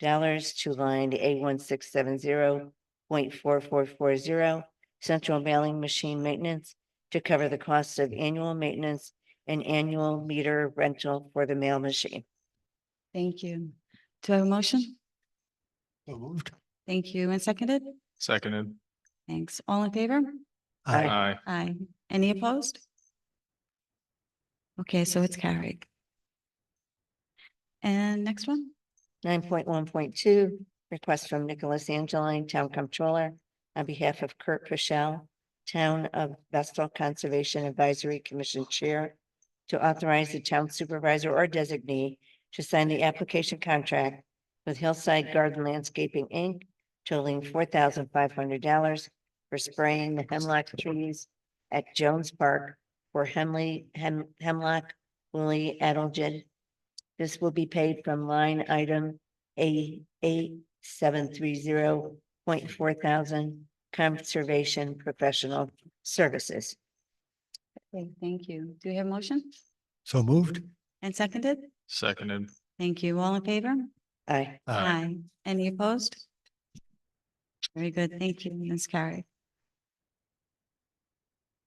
to line A1670.4440, Central Mailing Machine Maintenance, to cover the costs of annual maintenance and annual meter rental for the mail machine. Thank you. Do I have a motion? So moved. Thank you. And seconded? Seconded. Thanks. All in favor? Aye. Aye. Any opposed? Okay, so it's carried. And next one? 9.1.2, request from Nicholas Angeline, Town Comptroller, on behalf of Kurt Fischel, Town of Vestal Conservation Advisory Commission Chair, to authorize the town supervisor or designee to sign the application contract with Hillside Garden Landscaping, Inc., totaling $4,500 for spraying the hemlock trees at Jones Park for hemlock woolly adelgid. This will be paid from line item A8730.4000 Conservation Professional Services. Okay, thank you. Do we have a motion? So moved. And seconded? Seconded. Thank you. All in favor? Aye. Aye. Any opposed? Very good. Thank you. Ms. Carey.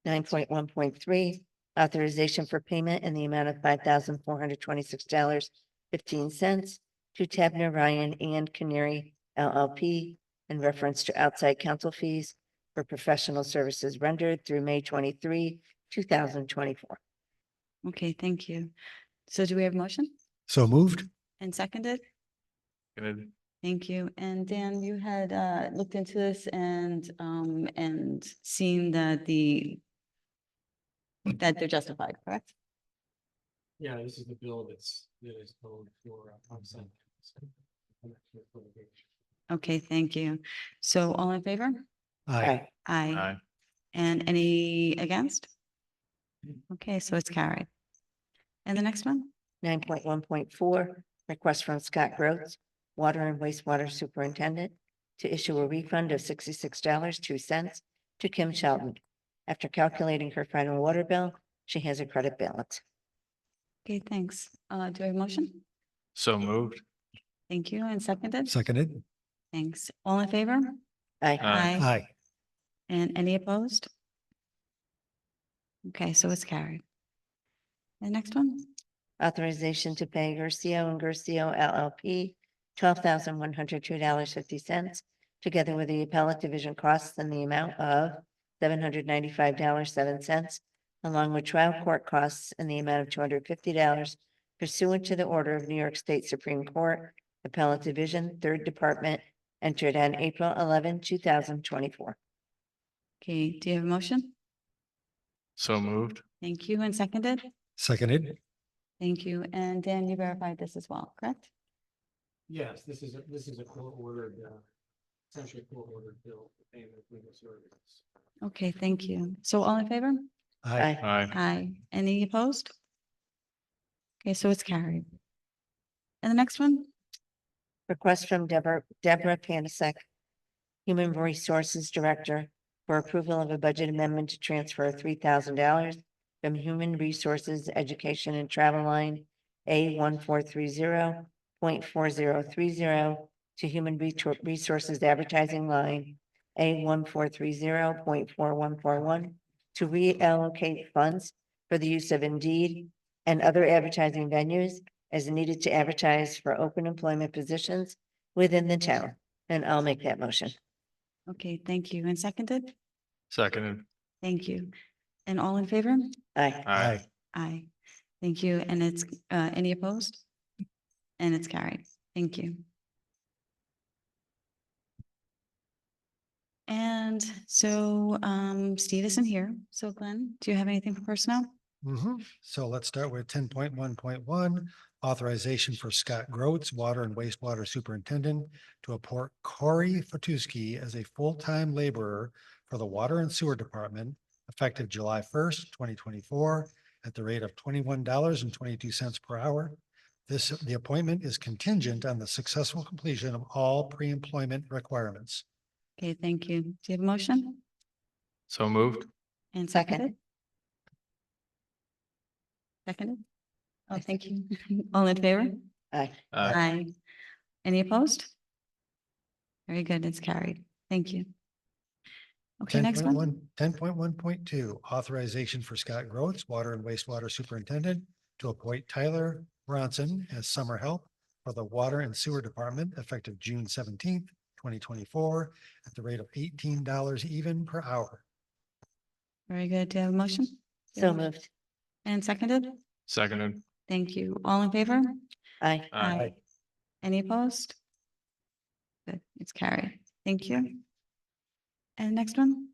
9.1.3, authorization for payment in the amount of $5,426.15 to Tabner Ryan and Canary LLP in reference to outside counsel fees for professional services rendered through May 23, 2024. Okay, thank you. So do we have a motion? So moved. And seconded? Seconded. Thank you. And Dan, you had looked into this and seen that that they're justified, correct? Yeah, this is the bill that is code for consent. Okay, thank you. So all in favor? Aye. Aye. And any against? Okay, so it's carried. And the next one? 9.1.4, request from Scott Groves, Water and Wastewater Superintendent, to issue a refund of $66.02 to Kim Shelton. After calculating her final water bill, she has a credit balance. Okay, thanks. Do I have a motion? So moved. Thank you. And seconded? Seconded. Thanks. All in favor? Aye. Aye. And any opposed? Okay, so it's carried. The next one? Authorization to pay Gercio and Gercio LLP $12,102.50, together with the appellate division costs in the amount of $795.07, along with trial court costs in the amount of $250 pursuant to the order of New York State Supreme Court, Appellate Division, Third Department, entered on April 11, 2024. Okay, do you have a motion? So moved. Thank you. And seconded? Seconded. Thank you. And Dan, you verified this as well, correct? Yes, this is a court ordered, essentially court ordered bill for payment of legal services. Okay, thank you. So all in favor? Aye. Aye. Aye. Any opposed? Okay, so it's carried. And the next one? Request from Deborah Panasek, Human Resources Director, for approval of a budget amendment to transfer $3,000 from Human Resources Education and Travel Line A1430.4030 to Human Resources Advertising Line A1430.4141 to reallocate funds for the use of Indeed and other advertising venues as needed to advertise for open employment positions within the town. And I'll make that motion. Okay, thank you. And seconded? Seconded. Thank you. And all in favor? Aye. Aye. Aye. Thank you. And it's, any opposed? And it's carried. Thank you. And so, Steve isn't here. So Glenn, do you have anything for personnel? So let's start with 10.1.1, authorization for Scott Groats, Water and Wastewater Superintendent, to appoint Corey Fatuski as a full-time laborer for the Water and Sewer Department effective July 1st, 2024, at the rate of $21.22 per hour. The appointment is contingent on the successful completion of all pre-employment requirements. Okay, thank you. Do you have a motion? So moved. And Second. seconded? Seconded? Oh, thank you. All in favor? Aye. Aye. Any opposed? Very good. It's carried. Thank you. Okay, next one. 10.1.2, authorization for Scott Groats, Water and Wastewater Superintendent, to appoint Tyler Bronson as summer help for the Water and Sewer Department effective June 17th, 2024, at the rate of $18 even per hour. Very good. Do you have a motion? So moved. And seconded? Seconded. Thank you. All in favor? Aye. Aye. Any opposed? Good. It's carried. Thank you. And next one?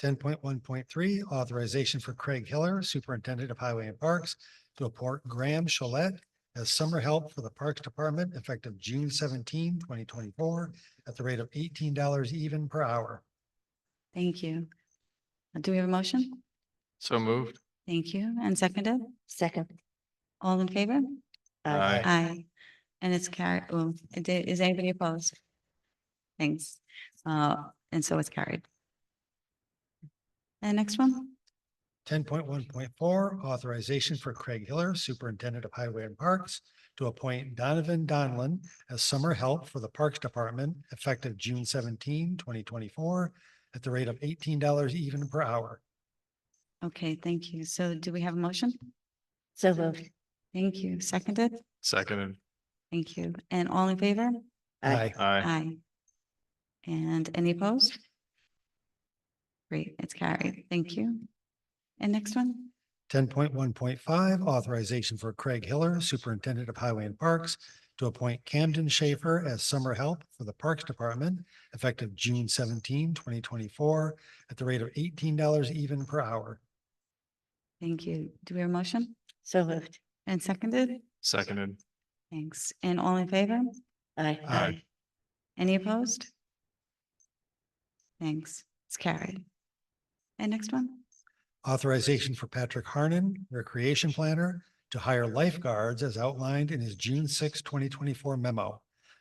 10.1.3, authorization for Craig Hiller, Superintendent of Highway and Parks, to appoint Graham Cholette as summer help for the Parks Department effective June 17, 2024, at the rate of $18 even per hour. Thank you. Do we have a motion? So moved. Thank you. And seconded? Second. All in favor? Aye. Aye. And it's carried. Well, is anybody opposed? Thanks. And so it's carried. And next one? 10.1.4, authorization for Craig Hiller, Superintendent of Highway and Parks, to appoint Donovan Donlin as summer help for the Parks Department effective June 17, 2024, at the rate of $18 even per hour. Okay, thank you. So do we have a motion? So moved. Thank you. Seconded? Seconded. Thank you. And all in favor? Aye. Aye. Aye. And any opposed? Great, it's carried. Thank you. And next one? 10.1.5, authorization for Craig Hiller, Superintendent of Highway and Parks, to appoint Camden Schaefer as summer help for the Parks Department effective June 17, 2024, at the rate of $18 even per hour. Thank you. Do we have a motion? So moved. And seconded? Seconded. Thanks. And all in favor? Aye. Aye. Any opposed? Thanks. It's carried. And next one? Authorization for Patrick Harnon, Recreation Planner, to hire lifeguards as outlined in his June 6, 2024 memo.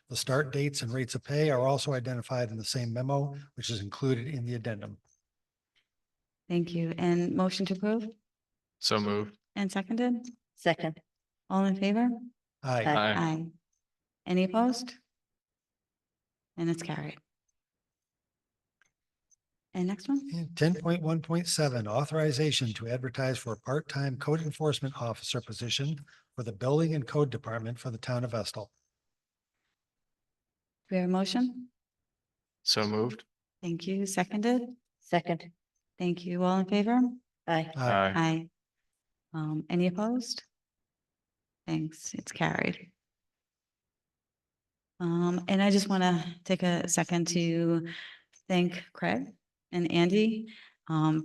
The start dates and rates of pay are also identified in the same memo, which is included in the addendum. Thank you. And motion to approve? So moved. And seconded? Second. All in favor? Aye. Aye. Aye. Any opposed? And it's carried. And next one? 10.1.7, authorization to advertise for a part-time code enforcement officer position for the Building and Code Department for the town of Vestal. Do we have a motion? So moved. Thank you. Seconded? Second. Thank you. All in favor? Aye. Aye. Aye. Any opposed? Thanks. It's carried. And I just want to take a second to thank Craig and Andy,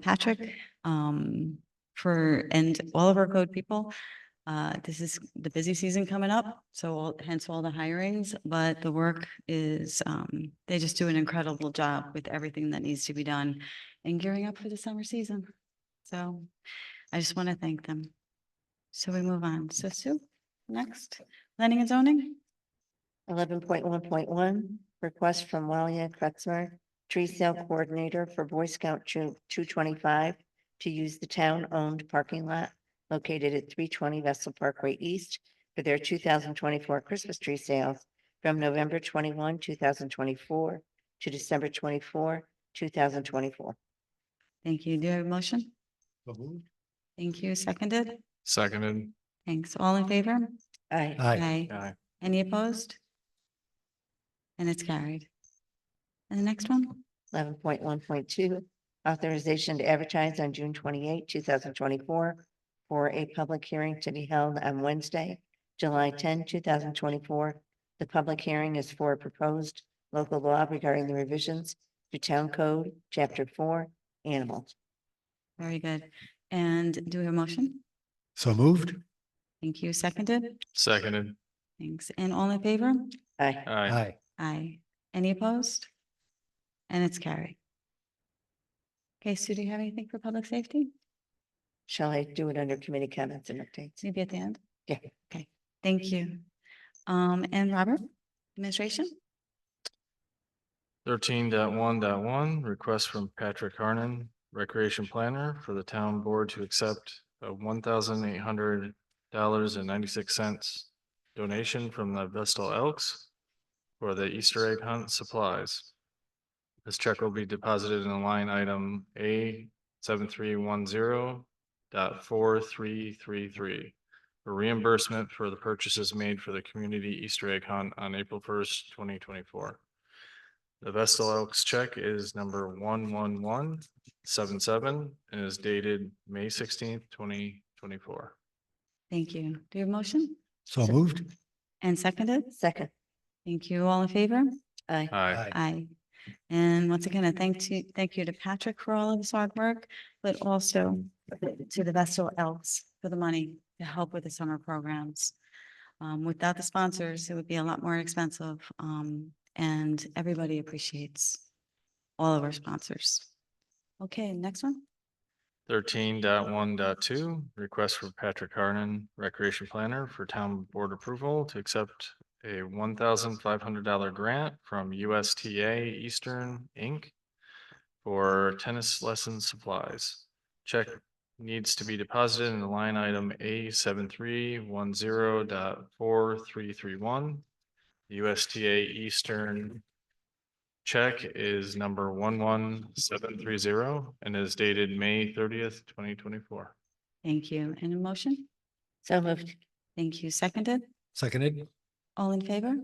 Patrick, and all of our code people. This is the busy season coming up, so hence all the hirings, but the work is, they just do an incredible job with everything that needs to be done and gearing up for the summer season. So I just want to thank them. So we move on. So Sue, next, planning and zoning. 11.1.1, request from Walia Kretzmer, tree sale coordinator for Boy Scout Troop 225, to use the town-owned parking lot located at 320 Vestal Parkway East for their 2024 Christmas tree sales from November 21, 2024 to December 24, 2024. Thank you. Do you have a motion? Thank you. Seconded? Seconded. Thanks. All in favor? Aye. Aye. Aye. Any opposed? And it's carried. And the next one? 11.1.2, authorization to advertise on June 28, 2024 for a public hearing to be held on Wednesday, July 10, 2024. The public hearing is for a proposed local law regarding the revisions to Town Code, Chapter 4, Animals. Very good. And do we have a motion? So moved. Thank you. Seconded? Seconded. Thanks. And all in favor? Aye. Aye. Aye. Aye. Any opposed? And it's carried. Okay, Sue, do you have anything for public safety? Shall I do it under committee comments and updates? Maybe at the end? Yeah. Okay, thank you. And Robert, administration? 13.1.1, request from Patrick Harnon, Recreation Planner, for the town board to accept a $1,800.96 donation from the Vestal Elks for the Easter egg hunt supplies. This check will be deposited in the line item A7310.4333 for reimbursement for the purchases made for the community Easter egg hunt on April 1st, 2024. The Vestal Elks check is number 11177 and is dated May 16th, 2024. Thank you. Do you have a motion? So moved. And seconded? Second. Thank you. All in favor? Aye. Aye. Aye. And once again, thank you to Patrick for all of his hard work, but also to the Vestal Elks for the money to help with the summer programs. Without the sponsors, it would be a lot more expensive. And everybody appreciates all of our sponsors. Okay, next one. 13.1.2, request for Patrick Harnon, Recreation Planner, for town board approval to accept a $1,500 grant from USTA Eastern Inc. for tennis lesson supplies. Check needs to be deposited in the line item A7310.4331. USTA Eastern check is number 11730 and is dated May 30th, 2024. Thank you. And a motion? So moved. Thank you. Seconded? Seconded. All in favor?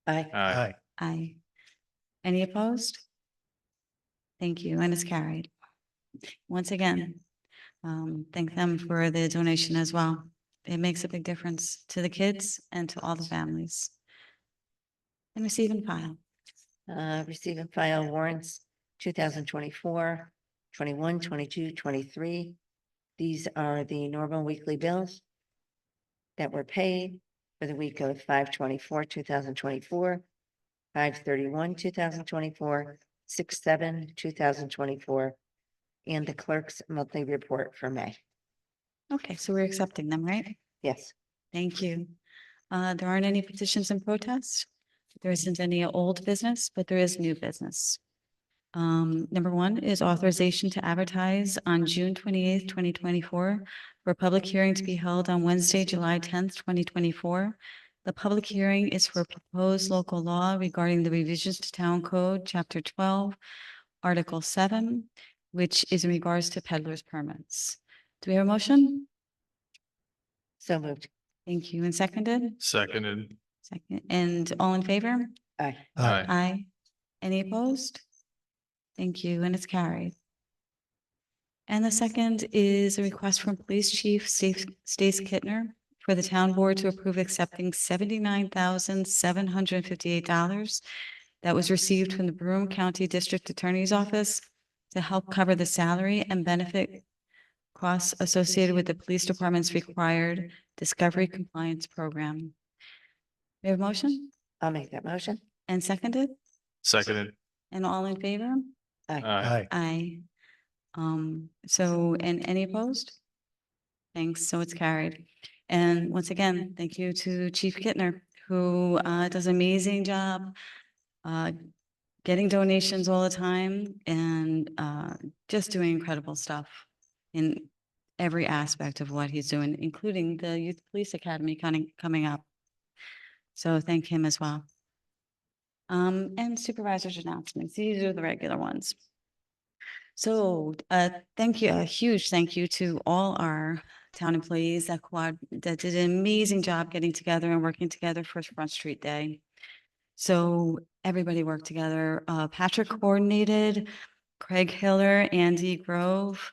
Aye. Aye. Aye. Any opposed? Thank you. And it's carried. Once again, thank them for the donation as well. It makes a big difference to the kids and to all the families. And receive and file. Receive and file warrants 2024, 21, 22, 23. These are the normal weekly bills that were paid for the week of 5/24, 2024, 5/31, 2024, 6/7, 2024, and the clerk's monthly report for May. Okay, so we're accepting them, right? Yes. Thank you. There aren't any petitions and protests. There isn't any old business, but there is new business. Number one is authorization to advertise on June 28th, 2024 for a public hearing to be held on Wednesday, July 10th, 2024. The public hearing is for proposed local law regarding the revisions to Town Code, Chapter 12, Article 7, which is in regards to peddler's permits. Do we have a motion? So moved. Thank you. And seconded? Seconded. Second. And all in favor? Aye. Aye. Aye. Any opposed? Thank you, and it's carried. And the second is a request from Police Chief Stace Kittner for the town board to approve accepting $79,758 that was received from the Broome County District Attorney's Office to help cover the salary and benefit costs associated with the police department's required discovery compliance program. We have a motion I'll make that motion. and seconded, Seconded. and all in favor? Aye. Aye. Aye. So, and any opposed? Thanks, so it's carried. And once again, thank you to Chief Kittner, who does an amazing job getting donations all the time and just doing incredible stuff in every aspect of what he's doing, including the Youth Police Academy coming up. So thank him as well. And supervisors' announcements, these are the regular ones. So thank you, a huge thank you to all our town employees that did an amazing job getting together and working together for Front Street Day. So everybody worked together. Patrick coordinated, Craig Hiller, Andy Grove,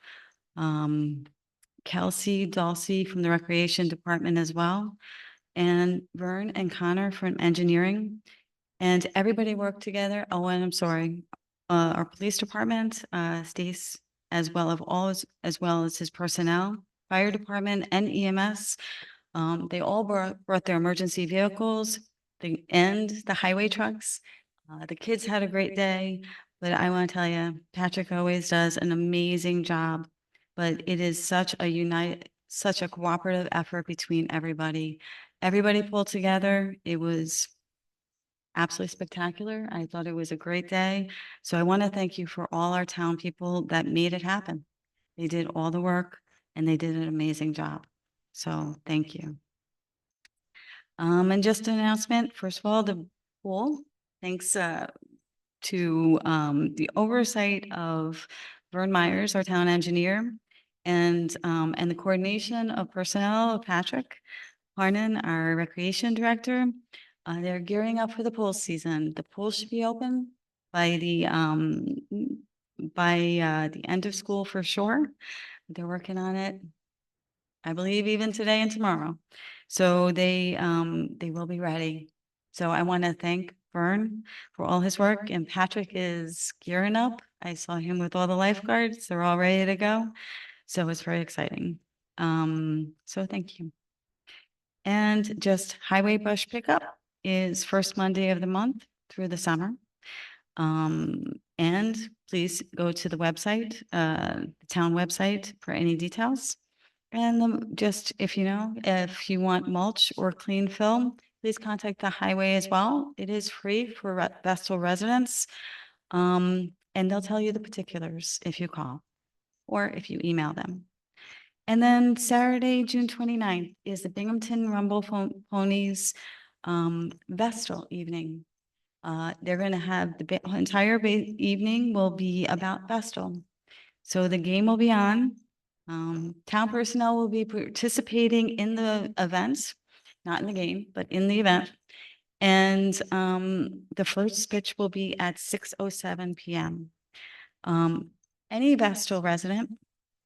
Kelsey Dulcie from the Recreation Department as well, and Vern and Connor from engineering. And everybody worked together. Oh, and I'm sorry, our police department, Stace, as well as his personnel, fire department and EMS. They all brought their emergency vehicles and the highway trucks. The kids had a great day, but I want to tell you, Patrick always does an amazing job. But it is such a cooperative effort between everybody. Everybody pulled together. It was absolutely spectacular. I thought it was a great day. So I want to thank you for all our town people that made it happen. They did all the work and they did an amazing job. So thank you. And just an announcement, first of all, the pool, thanks to the oversight of Vern Myers, our town engineer, and the coordination of personnel of Patrick Harnan, our recreation director. They're gearing up for the pool season. The pool should be open by the end of school for sure. They're working on it, I believe, even today and tomorrow. So they will be ready. So I want to thank Vern for all his work, and Patrick is gearing up. I saw him with all the lifeguards. They're all ready to go. So it's very exciting. So thank you. And just highway brush pickup is first Monday of the month through the summer. And please go to the website, the town website, for any details. And just if you want mulch or clean film, please contact the highway as well. It is free for Vestal residents. And they'll tell you the particulars if you call or if you email them. And then Saturday, June 29th is the Binghamton Rumble Ponies Vestal evening. They're going to have the entire evening will be about Vestal. So the game will be on. Town personnel will be participating in the events, not in the game, but in the event. And the first pitch will be at 6:07 p.m. Any Vestal resident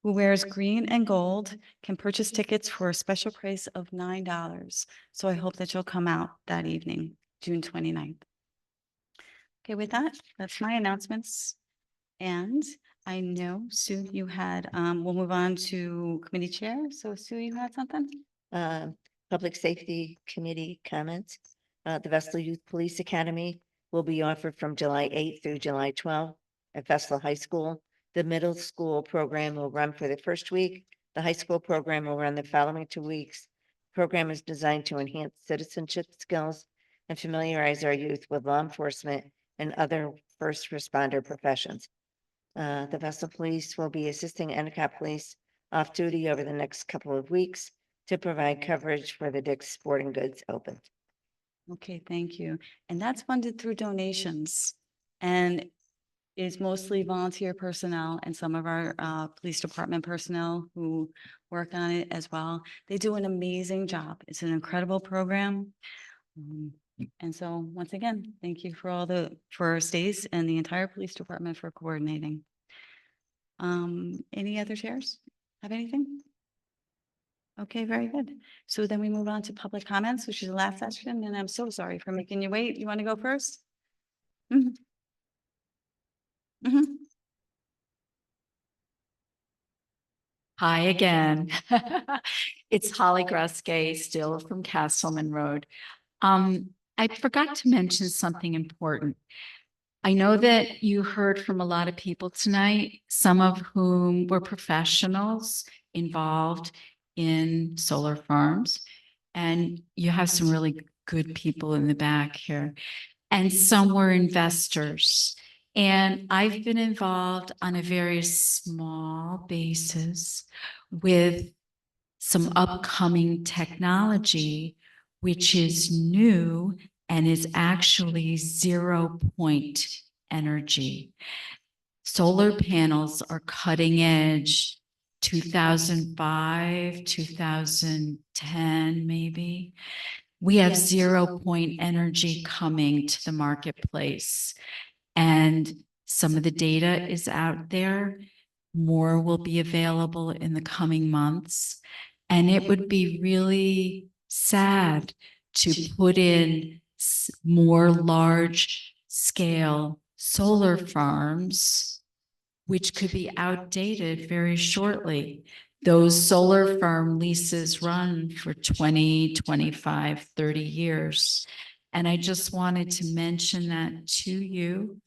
who wears green and gold can purchase tickets for a special price of $9. So I hope that you'll come out that evening, June 29th. Okay, with that, that's my announcements. And I know, Sue, you had, we'll move on to committee chair. So Sue, you had something? Public Safety Committee comments. The Vestal Youth Police Academy will be offered from July 8th through July 12th at Vestal High School. The middle school program will run for the first week. The high school program will run the following 2 weeks. Program is designed to enhance citizenship skills and familiarize our youth with law enforcement and other first responder professions. The Vestal Police will be assisting Endicott Police off duty over the next couple of weeks to provide coverage for the Dick's Sporting Goods Open. Okay, thank you. And that's funded through donations and is mostly volunteer personnel and some of our police department personnel who work on it as well. They do an amazing job. It's an incredible program. And so once again, thank you for Stace and the entire police department for coordinating. Any other chairs have anything? Okay, very good. So then we move on to public comments, which is the last session, and I'm so sorry for making you wait. You want to go first? Mhm. Mhm. Hi again. It's Holly Gruskay, still from Castleman Road. I forgot to mention something important. I know that you heard from a lot of people tonight, some of whom were professionals involved in solar farms. And you have some really good people in the back here. And some were investors. And I've been involved on a very small basis with some upcoming technology, which is new and is actually 0-point energy. Solar panels are cutting edge, 2005, 2010, maybe. We have 0-point energy coming to the marketplace. And some of the data is out there. More will be available in the coming months. And it would be really sad to put in more large scale solar farms, which could be outdated very shortly. Those solar farm leases run for 20, 25, 30 years. And I just wanted to mention that to you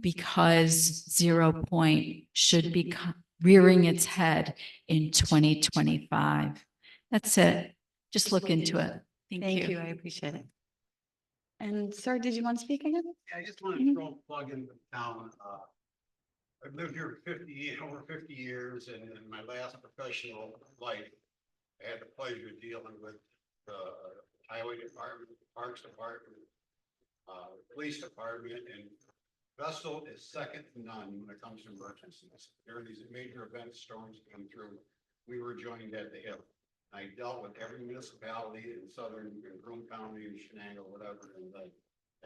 because 0-point should be rearing its head in 2025. That's it. Just look into it. Thank you. I appreciate it. And sir, did you want to speak again? Yeah, I just want to throw a plug in the town. I've lived here over 50 years, and in my last professional life, I had the pleasure of dealing with the highway department, parks department, police department, and Vestal is second to none when it comes to emergencies. There are these major events, storms come through. We were joined at the hip. I dealt with every municipality in southern Broome County and Shenango, whatever, and I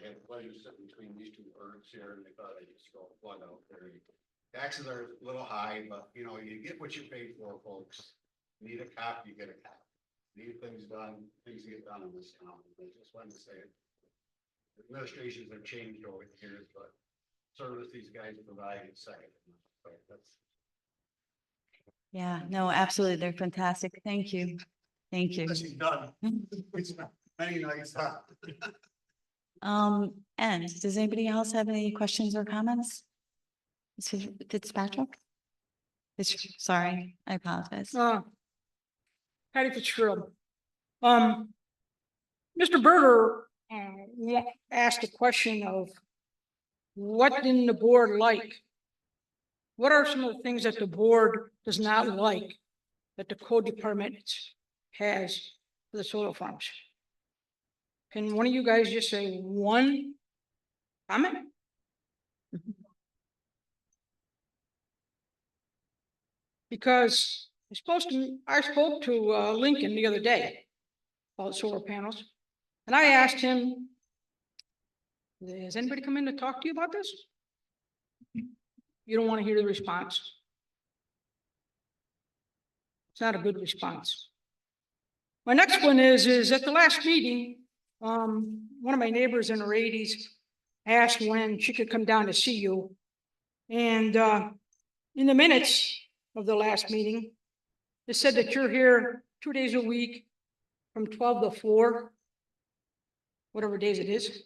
had the pleasure of sitting between these two birds here, and they thought I'd just throw a plug out there. Taxes are a little high, but you know, you get what you pay for, folks. Need a cop, you get a cop. Need things done, things get done in this town. I just wanted to say it. Administrations have changed over the years, but service these guys provide is second. So that's. Yeah, no, absolutely. They're fantastic. Thank you. Thank you. Done. It's many nights. And does anybody else have any questions or comments? Mr. Fitzpatrick? Sorry, I apologize. Patty Fitzgerald. Mr. Berger asked a question of what didn't the board like? What are some of the things that the board does not like that the code department has for the solar farms? Can one of you guys just say one comment? Because I spoke to Lincoln the other day about solar panels, and I asked him, has anybody come in to talk to you about this? You don't want to hear the response. It's not a good response. My next one is at the last meeting, one of my neighbors in her 80s asked when she could come down to see you. And in the minutes of the last meeting, it said that you're here 2 days a week from 12 to 4, whatever days it is.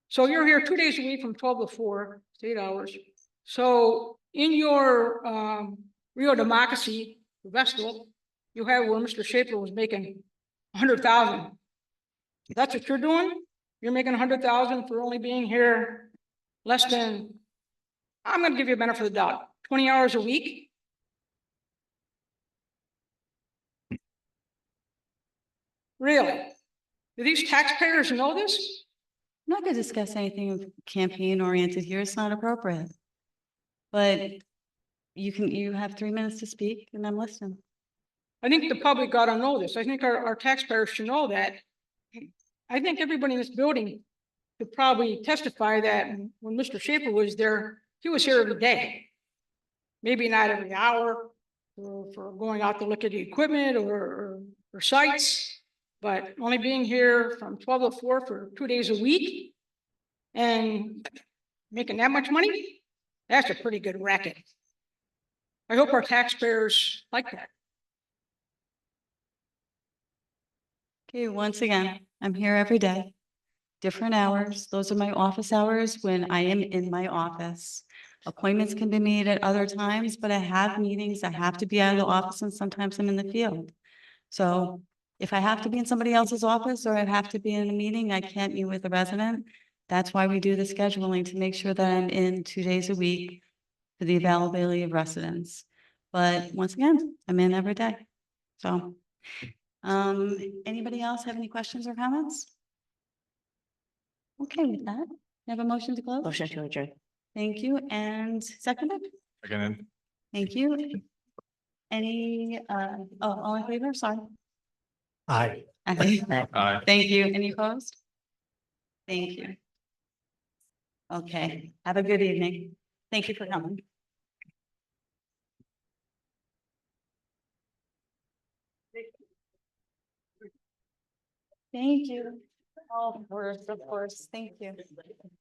So you're here 2 days a week from 12 to 4, it's 8 hours. So in your Rio Democracy Vestal, you have where Mr. Schaefer was making 100,000. That's what you're doing? You're making 100,000 for only being here less than, I'm gonna give you a benefit of the doubt, 20 hours a week? Really? Do these taxpayers know this? I'm not going to discuss anything campaign oriented here. It's not appropriate. But you have 3 minutes to speak and I'm listening. I think the public got to know this. I think our taxpayers should know that. I think everybody in this building could probably testify that when Mr. Schaefer was there, he was here every day. Maybe not every hour for going out to look at the equipment or sites, but only being here from 12 to 4 for 2 days a week and making that much money, that's a pretty good racket. I hope our taxpayers like that. Okay, once again, I'm here every day, different hours. Those are my office hours when I am in my office. Appointments can be made at other times, but I have meetings. I have to be out of the office and sometimes I'm in the field. So if I have to be in somebody else's office or I have to be in a meeting, I can't meet with a resident. That's why we do the scheduling to make sure that I'm in 2 days a week for the availability of residents. But once again, I'm in every day. So, anybody else have any questions or comments? Okay, with that, you have a motion to close? Motion to adjourn. Thank you. And seconded? Again, Thank you. Any, all in favor? Sorry. Aye. Aye. Thank you. Any opposed? Thank you. Okay, have a good evening. Thank you for coming. Thank you. Oh, of course, thank you.